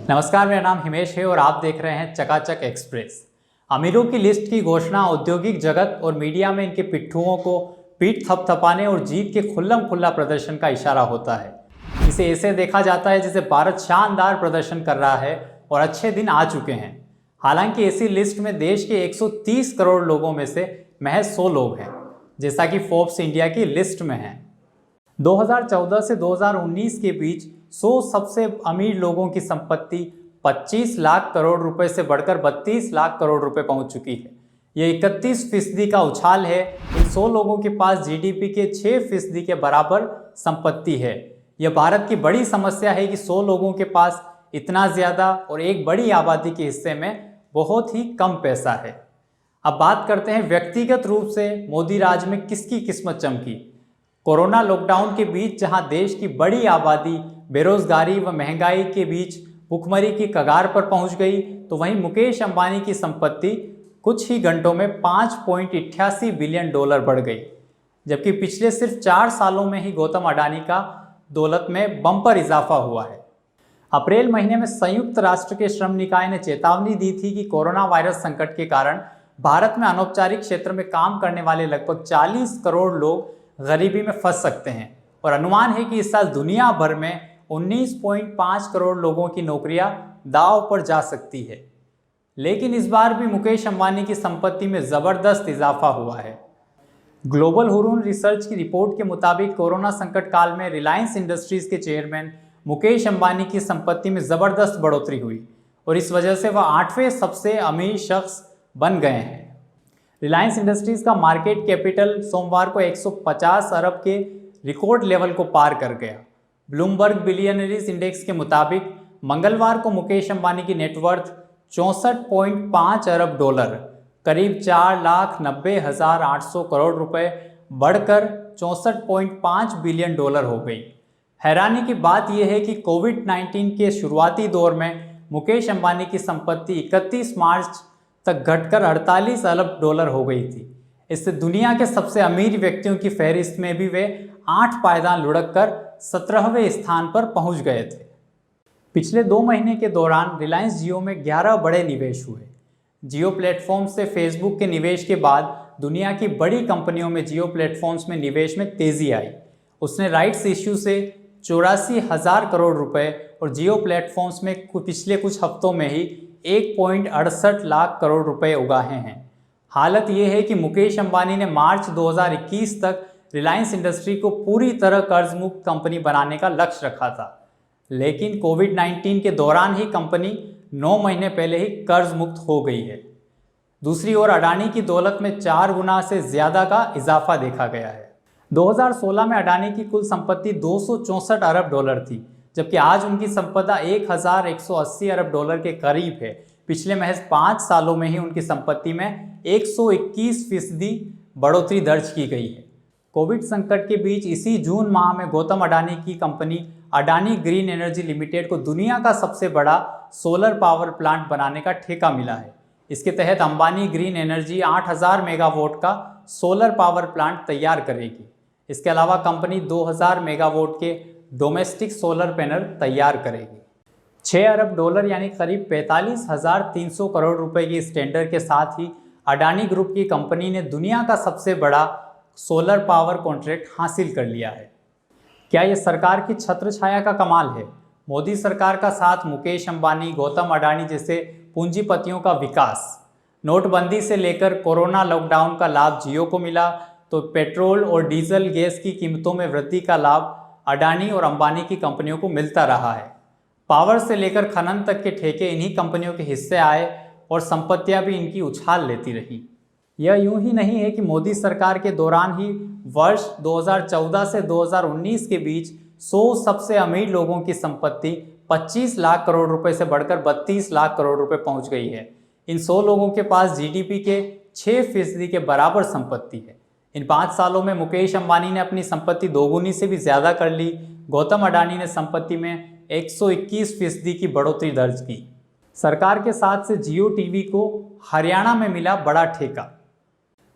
नमस्कार, मेरा नाम हिमेश है और आप देख रहे हैं चकाचक एक्सप्रेस। अमीरों की लिस्ट की घोषणा औद्योगिक जगत और मीडिया में इनके पिट्ठुओं को पीठ थपथपाने और जीत के खुल्लम खुल्ला प्रदर्शन का इशारा होता है। इसे ऐसे देखा जाता है जैसे भारत शानदार प्रदर्शन कर रहा है और अच्छे दिन आ चुके हैं। हालांकि ऐसी लिस्ट में देश के 130 करोड़ लोगों में से महज 100 लोग हैं, जैसा कि फोर्ब्स इंडिया की लिस्ट में है। 2014 से 2019 के बीच 100 सबसे अमीर लोगों की संपत्ति 25 लाख करोड़ रुपए से बढ़कर 32 लाख करोड़ रुपए पहुंच चुकी है। यह 31% का उछाल है। इन 100 लोगों के पास जीडीपी के 6% के बराबर संपत्ति है। यह भारत की बड़ी समस्या है कि 100 लोगों के पास इतना ज्यादा और एक बड़ी आबादी के हिस्से में बहुत ही कम पैसा है। अब बात करते हैं व्यक्तिगत रूप से मोदी राज में किसकी किस्मत चमकी। कोरोना लॉकडाउन के बीच जहां देश की बड़ी आबादी बेरोजगारी व महंगाई के बीच भुखमरी की कगार पर पहुंच गई, तो वहीं मुकेश अंबानी की संपत्ति कुछ ही घंटों में $5.88 बिलियन बढ़ गई, जबकि पिछले सिर्फ 4 सालों में ही गौतम अडानी का दौलत में बम्पर इजाफा हुआ है। अप्रैल महीने में संयुक्त राष्ट्र के श्रम निकाय ने चेतावनी दी थी कि कोरोना वायरस संकट के कारण भारत में अनौपचारिक क्षेत्र में काम करने वाले लगभग 40 करोड़ लोग गरीबी में फंस सकते हैं और अनुमान है कि इस साल दुनिया भर में 19.5 करोड़ लोगों की नौकरियां दांव पर जा सकती है। लेकिन इस बार भी मुकेश अंबानी की संपत्ति में जबरदस्त इजाफा हुआ है। ग्लोबल हुरून रिसर्च की रिपोर्ट के मुताबिक कोरोना संकट काल में रिलायंस इंडस्ट्रीज के चेयरमैन मुकेश अंबानी की संपत्ति में जबरदस्त बढ़ोतरी हुई और इस वजह से वह 8वें सबसे अमीर शख्स बन गए हैं। रिलायंस इंडस्ट्रीज का मार्केट कैपिटल सोमवार को 150 अरब के रिकॉर्ड लेवल को पार कर गया। ब्लूमबर्ग बिलियनरीज इंडेक्स के मुताबिक मंगलवार को मुकेश अंबानी की नेटवर्थ 64.5 अरब डॉलर करीब 4,90,800 करोड़ रुपए बढ़कर 64.5 बिलियन डॉलर हो गई। हैरानी की बात यह है कि कोविड-19 के शुरुआती दौर में मुकेश अंबानी की संपत्ति 31 मार्च तक घटकर 48 अरब डॉलर हो गई थी। इससे दुनिया के सबसे अमीर व्यक्तियों की फहरिस्त में भी वे 8 पायदान लुढ़क कर 17वें स्थान पर पहुंच गए थे। पिछले 2 महीने के दौरान रिलायंस जियो में 11 बड़े निवेश हुए। जियो प्लेटफॉर्म से फेसबुक के निवेश के बाद दुनिया की बड़ी कंपनियों में जियो प्लेटफॉर्म्स में निवेश में तेजी आई। उसने राइट्स इश्यू से 84,000 करोड़ रुपए और जियो प्लेटफॉर्म्स में पिछले कुछ हफ्तों में ही 1.68 लाख करोड़ रुपए उगाहे हैं। हालत यह है कि मुकेश अंबानी ने मार्च 2021 तक रिलायंस इंडस्ट्री को पूरी तरह कर्ज मुक्त कंपनी बनाने का लक्ष्य रखा था, लेकिन कोविड-19 के दौरान ही कंपनी 9 महीने पहले ही कर्ज मुक्त हो गई है। दूसरी ओर अडानी की दौलत में 4 गुना से ज्यादा का इजाफा देखा गया है। 2016 में अडानी की कुल संपत्ति 264 अरब डॉलर थी, जबकि आज उनकी संपदा 1,180 अरब डॉलर के करीब है। पिछले महज 5 सालों में ही उनकी संपत्ति में 121% बढ़ोतरी दर्ज की गई है। कोविड संकट के बीच इसी जून माह में गौतम अडानी की company Adani green energy limited को दुनिया का सबसे बड़ा सोलर पावर प्लांट बनाने का ठेका मिला है। इसके तहत अंबानी ग्रीन एनर्जी 8,000 मेगावाट का सोलर पावर प्लांट तैयार करेगी। इसके अलावा कंपनी 2,000 मेगावाट के डोमेस्टिक सोलर पैनल तैयार करेगी। 6 अरब डॉलर यानी करीब 45,300 करोड़ रुपए की इस टेंडर के साथ ही अडानी ग्रुप की कंपनी ने दुनिया का सबसे बड़ा सोलर पावर कॉन्ट्रैक्ट हासिल कर लिया है। क्या यह सरकार की छत्र छाया का कमाल है? मोदी सरकार का साथ मुकेश अंबानी, गौतम अडानी जैसे पूंजीपतियों का विकास। नोटबंदी से लेकर कोरोना लॉकडाउन का लाभ जियो को मिला, तो पेट्रोल और डीजल गैस की कीमतों में वृद्धि का लाभ अडानी और अंबानी की कंपनियों को मिलता रहा है। पावर से लेकर खनन तक के ठेके इन्हीं कंपनियों के हिस्से आए और संपत्तियां भी इनकी उछाल लेती रही। यह यूं ही नहीं है कि मोदी सरकार के दौरान ही वर्ष 2014 से 2019 के बीच 100 सबसे अमीर लोगों की संपत्ति 25 लाख करोड़ रुपए से बढ़कर 32 लाख करोड़ रुपए पहुंच गई है। इन 100 लोगों के पास जीडीपी के 6% के बराबर संपत्ति है। इन 5 सालों में मुकेश अंबानी ने अपनी संपत्ति दोगुनी से भी ज्यादा कर ली। गौतम अडानी ने संपत्ति में 121% की बढ़ोतरी दर्ज की। सरकार के साथ से जियो टीवी को हरियाणा में मिला बड़ा ठेका।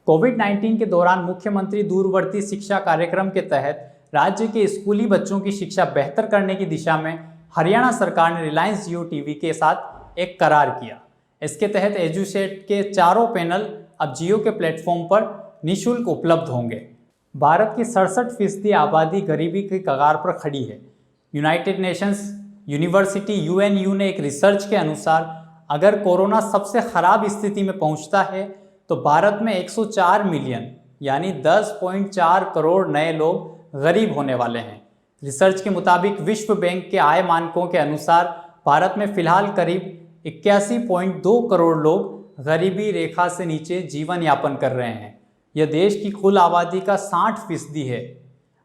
कोविड-19 के दौरान मुख्यमंत्री दूरवर्ती शिक्षा कार्यक्रम के तहत राज्य के स्कूली बच्चों की शिक्षा बेहतर करने की दिशा में हरियाणा सरकार ने रिलायंस जियो टीवी के साथ एक करार किया। इसके तहत एजुसेट के चारों पैनल अब जियो के प्लेटफॉर्म पर निःशुल्क उपलब्ध होंगे। भारत की 67% आबादी गरीबी की कगार पर खड़ी है। यूनाइटेड नेशंस यूनिवर्सिटी UNU ने एक रिसर्च के अनुसार अगर कोरोना सबसे खराब स्थिति में पहुंचता है तो भारत में 104 मिलियन यानी 10.4 करोड़ नए लोग गरीब होने वाले हैं। रिसर्च के मुताबिक विश्व बैंक के आय मानकों के अनुसार भारत में फिलहाल करीब 81.2 करोड़ लोग गरीबी रेखा से नीचे जीवन यापन कर रहे हैं। यह देश की कुल आबादी का 60% है।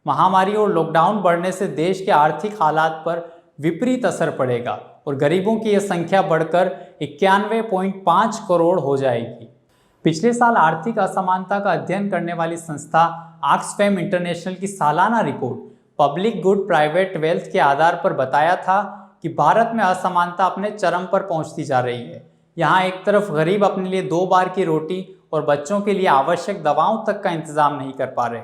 महामारी और लॉकडाउन बढ़ने से देश के आर्थिक हालात पर विपरीत असर पड़ेगा और गरीबों की यह संख्या बढ़कर 91.5 करोड़ हो जाएगी। पिछले साल आर्थिक असमानता का अध्ययन करने वाली संस्था ऑक्सफैम इंटरनेशनल की सालाना report public good private wealth के आधार पर बताया था कि भारत में असमानता अपने चरम पर पहुंचती जा रही है। यहाँ एक तरफ गरीब अपने लिए 2 बार की रोटी और बच्चों के लिए आवश्यक दवाओं तक का इंतजाम नहीं कर पा रहे,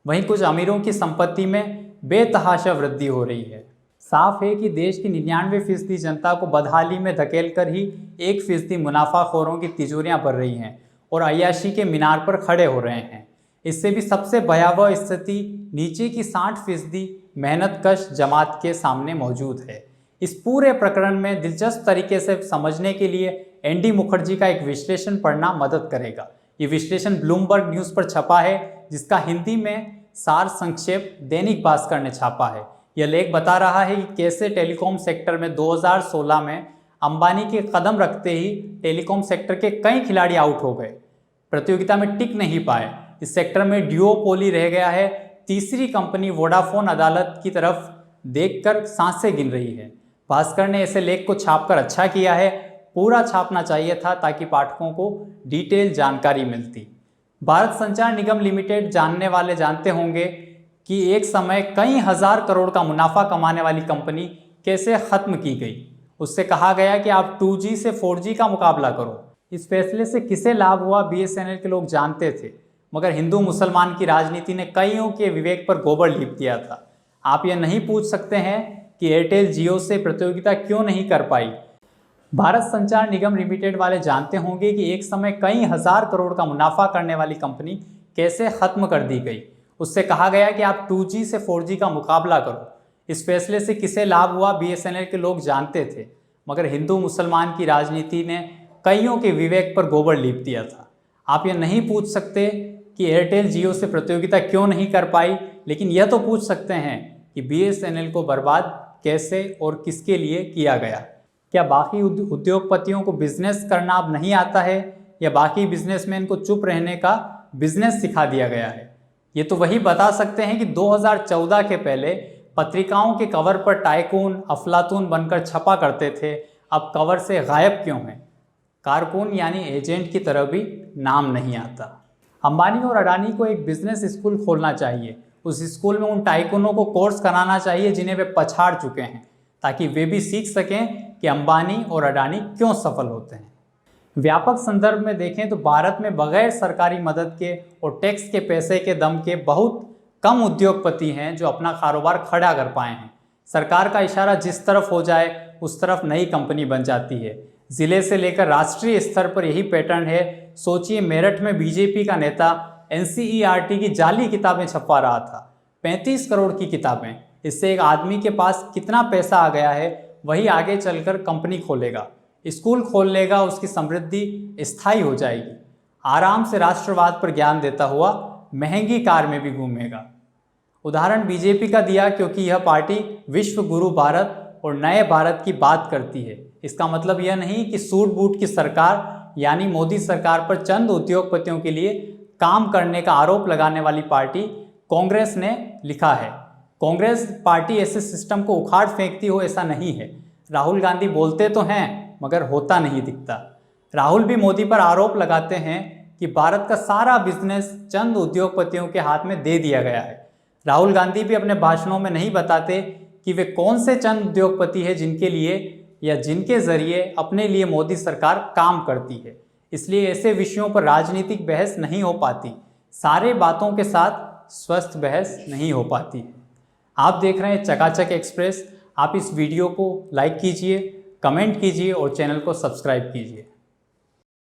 वहीं कुछ अमीरों की संपत्ति में बेतहाशा वृद्धि हो रही है। साफ है कि देश की 99% जनता को बदहाली में धकेल कर ही 1% मुनाफाखोरों की तिजोरियां भर रही हैं और अय्याशी के मीनार पर खड़े हो रहे हैं। इससे भी सबसे भयावह स्थिति नीचे की 60% मेहनतकश जमात के सामने मौजूद है। इस पूरे प्रकरण में दिलचस्प तरीके से समझने के लिए एनडी मुखर्जी का एक विश्लेषण पढ़ना मदद करेगा। ये विश्लेषण ब्लूमबर्ग न्यूज़ पर छपा है, जिसका हिंदी में सार संक्षेप दैनिक भास्कर ने छापा है। यह लेख बता रहा है कि कैसे टेलीकॉम सेक्टर में 2016 में अंबानी के कदम रखते ही टेलीकॉम सेक्टर के कई खिलाड़ी आउट हो गए, प्रतियोगिता में टिक नहीं पाए। इस सेक्टर में ड्यूओपोली रह गया है। तीसरी कंपनी वोडाफोन अदालत की तरफ देखकर सांसें गिन रही है। भास्कर ने ऐसे लेख को छापकर अच्छा किया है, पूरा छापना चाहिए था ताकि पाठकों को डिटेल जानकारी मिलती। भारत संचार निगम लिमिटेड जानने वाले जानते होंगे कि एक समय कई हजार करोड़ का मुनाफा कमाने वाली कंपनी कैसे खत्म की गई। उससे कहा गया कि आप 2G से 4G का मुकाबला करो। इस फैसले से किसे लाभ हुआ BSNL के लोग जानते थे, मगर हिंदू मुसलमान की राजनीति ने कईयों के विवेक पर गोबर लीप दिया था। आप यह नहीं पूछ सकते हैं कि एयरटेल जियो से प्रतियोगिता क्यों नहीं कर पाई। भारत संचार निगम लिमिटेड वाले जानते होंगे कि एक समय कई हजार करोड़ का मुनाफा करने वाली कंपनी कैसे खत्म कर दी गई। उससे कहा गया कि आप 2G से 4G का मुकाबला करो। इस फैसले से किसे लाभ हुआ BSNL के लोग जानते थे, मगर हिंदू मुसलमान की राजनीति ने कईयों के विवेक पर गोबर लीप दिया था। आप यह नहीं पूछ सकते कि एयरटेल जियो से प्रतियोगिता क्यों नहीं कर पाई, लेकिन यह तो पूछ सकते हैं कि BSNL को बर्बाद कैसे और किसके लिए किया गया। क्या बाकी उद्योगपतियों को बिजनेस करना अब नहीं आता है, या बाकी बिजनेसमैन को चुप रहने का बिजनेस सिखा दिया गया है? ये तो वही बता सकते हैं कि 2014 के पहले पत्रिकाओं के कवर पर टाइकून अफलातून बनकर छपा करते थे, अब कवर से गायब क्यों हैं? कारकुन यानी एजेंट की तरह भी नाम नहीं आता। अंबानी और अडानी को एक बिजनेस स्कूल खोलना चाहिए। उस स्कूल में उन टाइकूनों को कोर्स कराना चाहिए जिन्हें वे पछाड़ चुके हैं, ताकि वे भी सीख सकें कि अंबानी और अडानी क्यों सफल होते हैं। व्यापक संदर्भ में देखें तो भारत में बगैर सरकारी मदद के और टैक्स के पैसे के दम के बहुत कम उद्योगपति हैं जो अपना कारोबार खड़ा कर पाए हैं। सरकार का इशारा जिस तरफ हो जाए उस तरफ नई कंपनी बन जाती है। जिले से लेकर राष्ट्रीय स्तर पर यही पैटर्न है। सोचिए, मेरठ में बीजेपी का नेता NCERT की जाली किताबें छपवा रहा था, 35 करोड़ की किताबें। इससे एक आदमी के पास कितना पैसा आ गया है, वही आगे चलकर कंपनी खोलेगा, स्कूल खोल लेगा, उसकी समृद्धि स्थायी हो जाएगी। आराम से राष्ट्रवाद पर ज्ञान देता हुआ महंगी कार में भी घूमेगा। उदाहरण बीजेपी का दिया, क्योंकि यह पार्टी विश्व गुरु भारत और नए भारत की बात करती है। इसका मतलब यह नहीं कि सूट बूट की सरकार यानी मोदी सरकार पर चंद उद्योगपतियों के लिए काम करने का आरोप लगाने वाली पार्टी कांग्रेस ने लिखा है। कांग्रेस पार्टी ऐसे सिस्टम को उखाड़ फेंकती हो, ऐसा नहीं है। राहुल गांधी बोलते तो हैं मगर होता नहीं दिखता। राहुल भी मोदी पर आरोप लगाते हैं कि भारत का सारा बिजनेस चंद उद्योगपतियों के हाथ में दे दिया गया है। राहुल गांधी भी अपने भाषणों में नहीं बताते कि वे कौन से चंद उद्योगपति हैं जिनके लिए या जिनके जरिए अपने लिए मोदी सरकार काम करती है। इसलिए ऐसे विषयों पर राजनीतिक बहस नहीं हो पाती, सारे बातों के साथ स्वस्थ बहस नहीं हो पाती है। आप देख रहे हैं चकाचक एक्सप्रेस। आप इस वीडियो को लाइक कीजिए, कमेंट कीजिए और चैनल को सब्सक्राइब कीजिए।